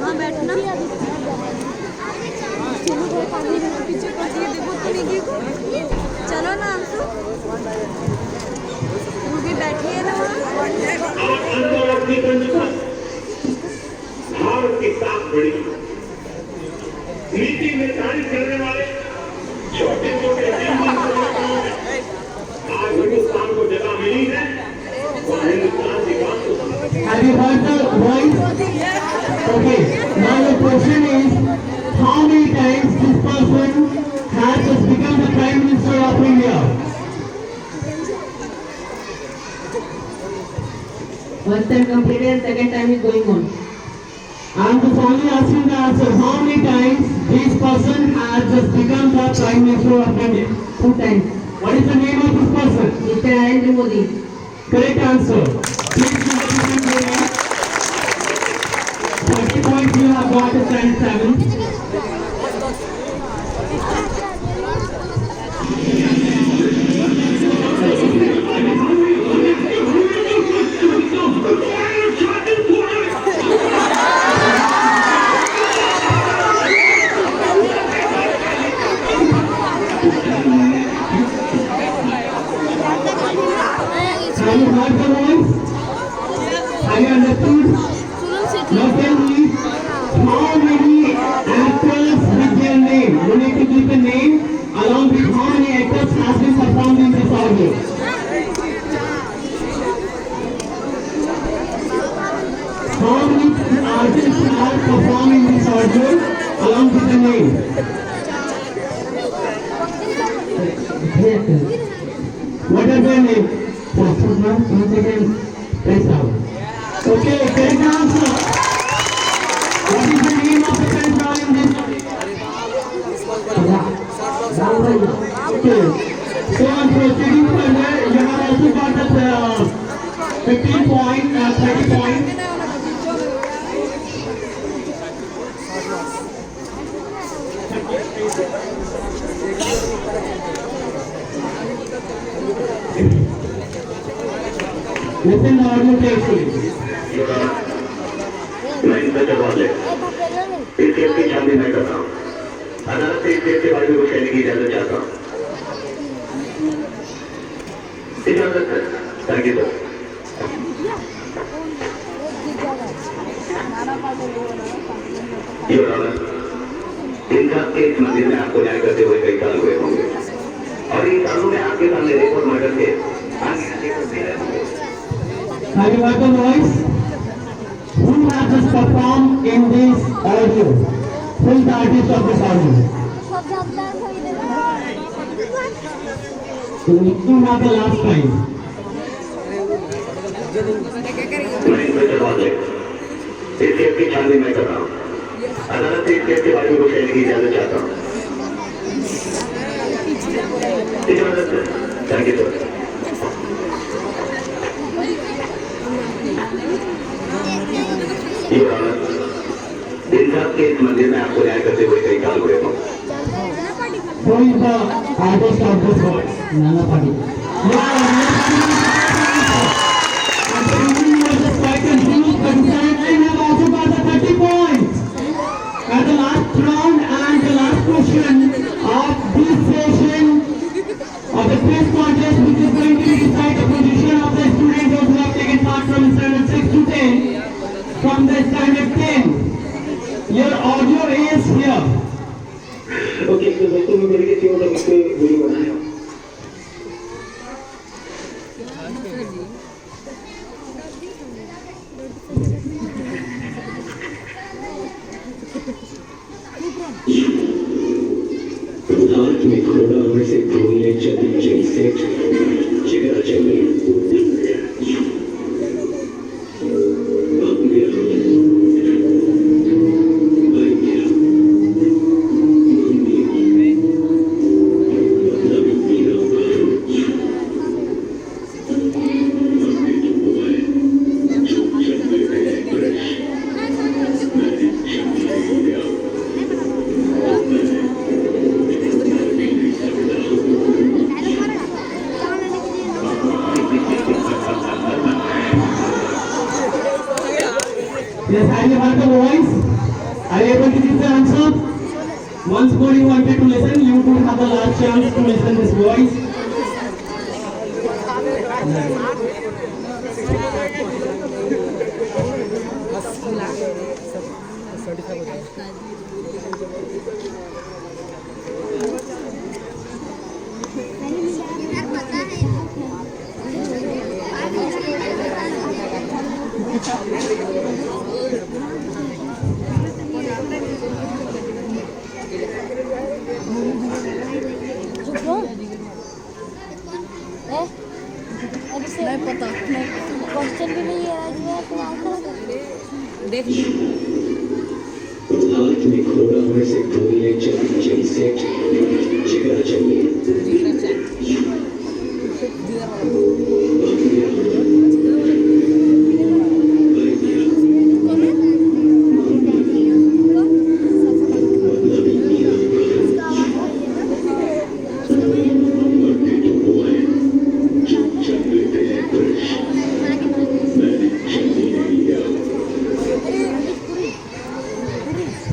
हाँ बैठना चलो ना हम तो वो भी बैठिए ना भारत की ताक बड़ी नीति में तारीफ करने वाले छोटे छोटे आज हिंदुस्तान को जगह मिली है और हिंदुस्तान की बात को Have you heard the voice? Okay. Now the question is, how many times this person has just become the Prime Minister of India? First time completed and second time is going on. I'm just only asking the answer. How many times this person has just become the Prime Minister of India? 2 times. What is the name of this person? Mr. Narendra Modi. Correct answer. Please give the different name. 30 points you have got to stand 7. You need to give a name along with how many actors has been performed in this audio. How many artists are performing this audio along with the name? What are their names? Once again, press down. Okay, correct answer. What is the name of the control in this? Okay. So on proceeding further, you have also got the 15 point, 30 point. Listen the audio carefully. मैं inspector वाले इस case की छानबीन मैं कर रहा हूँ। अदालत से इस केस के बारे में कुछ कहने की इजाजत चाहता हूँ। इजाजत है। Thank you sir. Your honour, इनका केस मंदिर में आपको न्याय करते हुए कई साल हुए होंगे और इन सालों में आपके सामने रेप और मर्डर के आगे Have you heard the voice? Who has just performed in this audio? Who is the artist of this audio? So you have the last time. मैं इंस्पेक्टर वाले इस केस की छानबीन मैं कर रहा हूँ। अदालत से इस केस के बारे में कुछ कहने की इजाजत चाहता हूँ। इजाजत है। Thank you sir. Your honour, इनका केस मंदिर में आपको न्याय करते हुए कई साल हुए होंगे। Who is the artist of this voice? Nana Patil. And the evening was just quite confused, but I have also got the 30 points. At the last round and the last question of this session of the quiz contest, which is going to decide the position of the students who have taken part from standard 6 to 10, from the standard 10. Your audio is here. Okay, तो दोस्तों मैं मेरे किसी और topic पे video बनाया हूँ। हाथ में घोड़ा वैसे घूमने चली जैसे जिगरा चली। Yes, have you heard the voice? Are you able to give the answer? Once more you wanted to listen, you do have the last chance to listen this voice. नहीं पता क्वेश्चन भी नहीं है तो आंसर देख हाथ में घोड़ा वैसे घूमने चली जैसे जिगरा चली।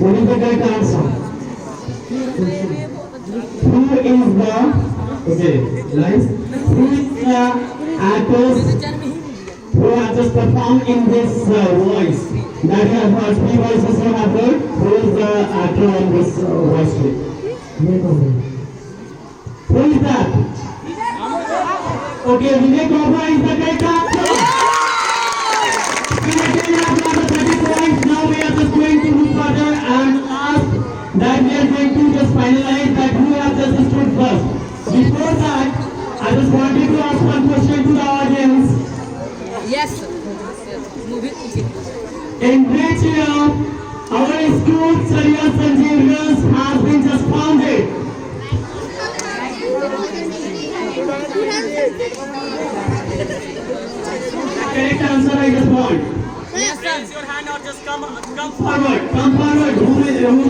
What is the correct answer? Who is the, okay, nice. Who is the actors who have just performed in this voice? That you have heard, three voices you have heard. Who is the actor on this voice clip? Who is that? Okay, Vivek Bobra is the correct answer. We again have another 30 points. Now we are just going to move further and ask that we are going to just finalize that who has just stood first. Before that, I just wanted to ask one question to the audience. Yes, sir. Move it. Okay. In which year our school, Surya Sanjeev Girls, has been just founded? Correct answer I just want. Raise your hand or just come Forward, come forward. Who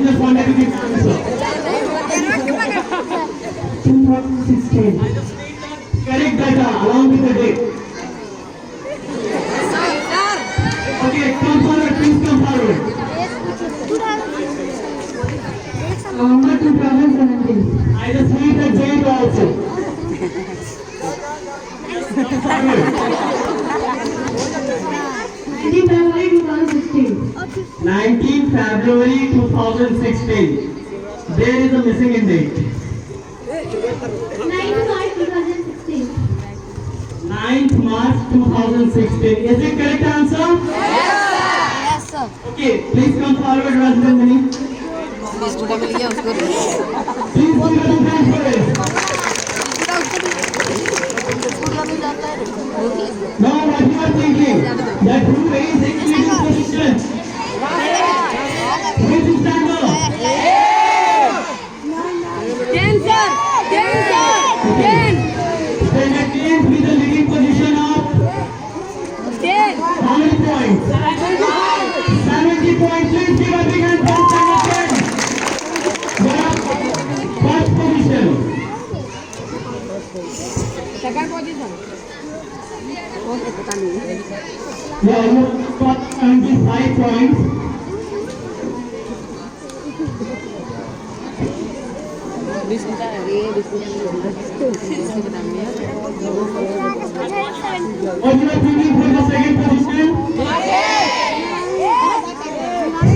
just wanted to give the answer? 2016. Correct data along with the date. Okay, come forward, please come forward. November 2017. I just need the date also. Forward. 19 February 2016. 19 February 2016. There is a missing in date. 9 March 2016. 9th March 2016. Is it correct answer? Yes, sir. Okay, please come forward, Rajan Mani. Please today मिल गया उसको. Please give us a hand for it. Now what you are thinking? That who is in leading position? Which is standard? 10 sir. 10 sir. 10. Standard 10 with the leading position of 10. how many points? 70 points. Please give a big hand for standard 10. First position. Second position. Okay, पता नहीं. Yeah, you got 75 points. Biscuit अरे biscuit बता दिया. What you are thinking for the second position?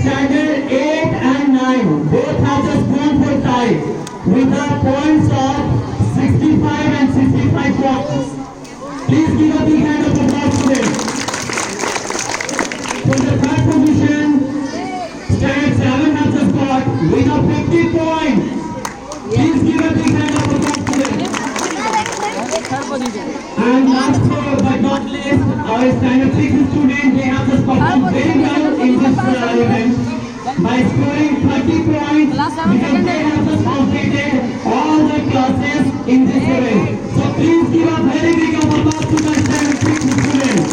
Standard 8 and 9. Both have just gone for tie with the points of 65 and 65 points. Please give a big hand of applause to them. For the third position, Standard 7 has just got with a 50 points. Please give a big hand of applause to them. And last but not least, our standard 6 students, they have just performed very well in this event by scoring 30 points because they have just completed all the classes in this event. So please give a very big applause to the standard 6 students.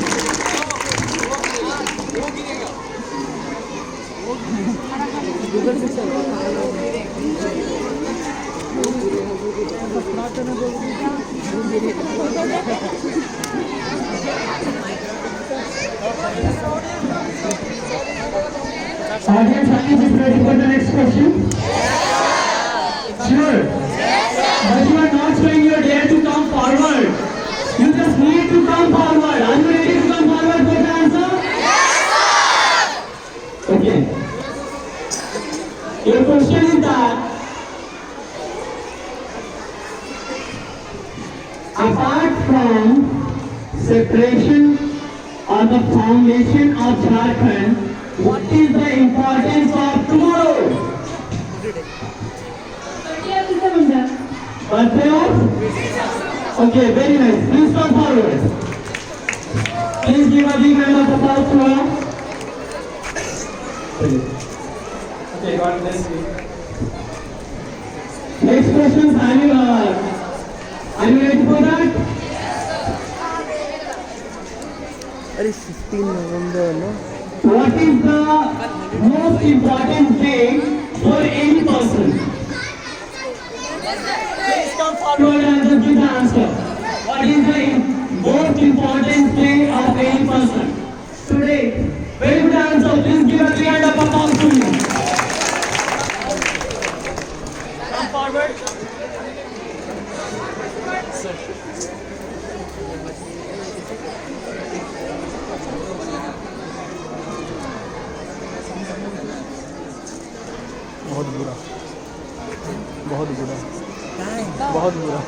Audience, are you just ready for the next question? Sure. But you are not showing your dare to come forward. You just need to come forward. Are you ready to come forward for the answer? Okay. Your question is that apart from separation or the foundation of Jharkhand, what is the importance of tomorrow? Birthday of? Okay, very nice. Please come forward. Please give a big round of applause to her. Okay, God bless you. Next question, are you ready for that? अरे 16 नवंबर ना. What is the most important day for any person? Please come forward and just give the answer. What is the most important day of any person? Today. Very good answer. Please give a big hand of applause to you. Come forward. बहुत बुरा. बहुत बुरा, बहुत बुरा।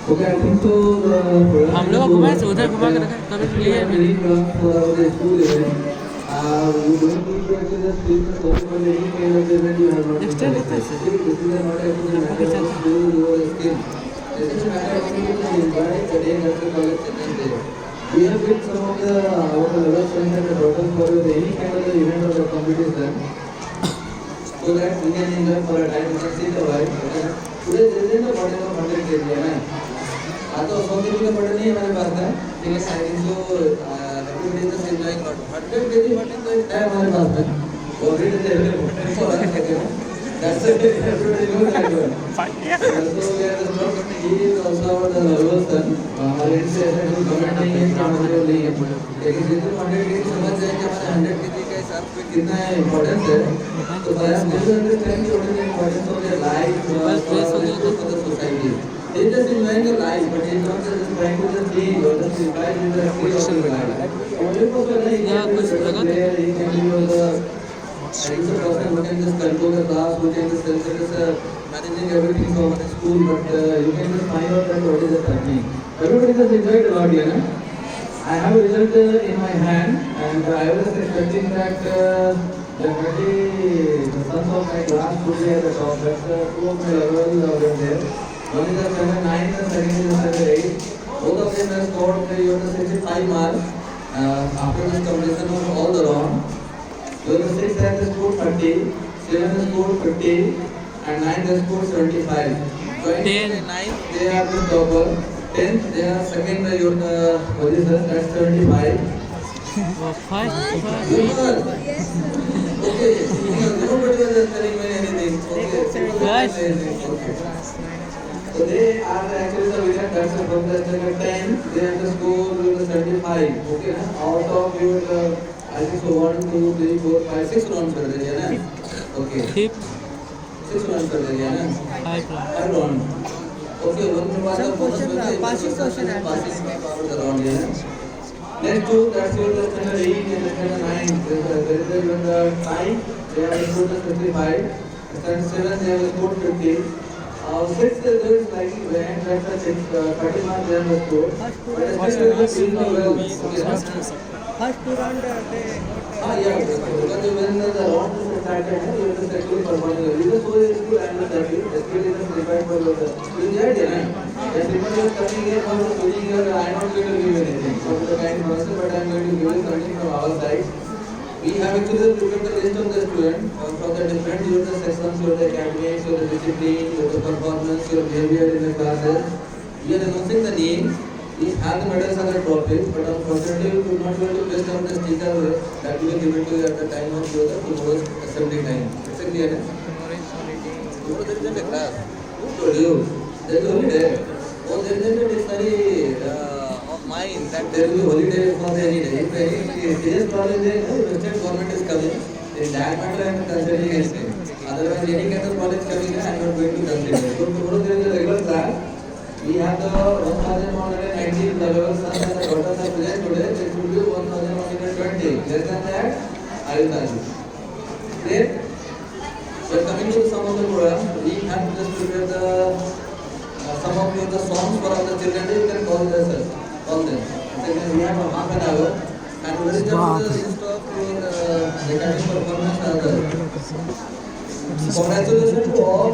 Okay, I think so. हम लोग घुमाए से उधर घुमा के रखा कभी लिए We don't need to actually just sleep the social for any kind of event you have not Next done. time लेते हैं This is not actually matter of you, your skill. This is a matter of you to enjoy the day after college second day. We have built some of the our level friends and the brothers for any kind of the event or the competition, so that we can enjoy for a time. We can see the vibe. Today there is a model of 100 kg, है आज तो 100 kg का model नहीं हमारे पास है, लेकिन I think so everybody is just enjoying lot. 100 kg model तो है हमारे पास है, already there is that's it. Everybody knows that one. So we are just not. He is also our the level son. हमारे इनसे ऐसा कोई comment नहीं है कि हमारे को नहीं है, लेकिन जितने 100 kg समझ जाए कि हमारे 100 kg का हिसाब पे कितना इम्पोर्टेंस है, तो बस मुझे understand what is the importance of their life for the society. They just enjoying your life, but they not just trying to just live or just survive in the position of life. Only person है ये कुछ लगा तो ये can be the person who can just control the class, who can just managing everything from the school, but you can just find out that what is happening. Everybody just enjoyed a lot, you know. I have a result in my hand, and I was expecting that definitely the sons of my class would be at the top. But two of my levels are there. One is a 7, 9, and second is a 7, 8. Both of them have scored 65 marks after this completion of all the round. 6 has scored 30, 7 has scored 50, and 9 has scored 75. So in 9th they are the topper. 10th they are second your position, that's 75. Okay, nobody was telling me anything. Okay. So they are actually the winner. That's from the 10. They have the score 75. Okay, out of your I think so 1, 2, 3, 4, 5, 6 rounds कर देंगे ना. Okay. 6 rounds कर देंगे ना. 5 rounds. Okay, one के बाद passing question है. Passing में power का round है ना. Next two, that's your standard 8 and standard 9. There is a 5. They have scored 55. Standard 7 they have scored 50. 6 there is slightly behind. That's a 30 marks they have scored. First round yeah, because when the round is started, you just actually perform. You just go into and the skill is required for your. You get it, right? If people are coming here for doing your, I am not going to give anything. So the kind person, but I am going to give you something from our side. We have actually prepared the list of the students from the different your sessions, your academics, your discipline, your performance, your behavior in the classes. We are announcing the names. We have the medals and the trophies, but unfortunately we could not be able to place down the sticker that we will give it to you at the time of your tomorrow's assembly time. Is it clear? Tomorrow there isn't a class. Who told you? There is a holiday. Oh, there isn't a dictionary of mine that there will be holiday for any day. If any serious problem is the state government is coming, in that matter I am considering anything. Otherwise, any kind of college coming, I am not going to consider. So tomorrow there is a regular class. We have the 1119 levels and the total are present today. It will be 1120. Less than that, I will tell you. Clear? So coming to some of the program, we have just prepared the some of the songs for all the children. You can call them. We have a half an hour, and what is the list of your recording performance? Congratulations to all.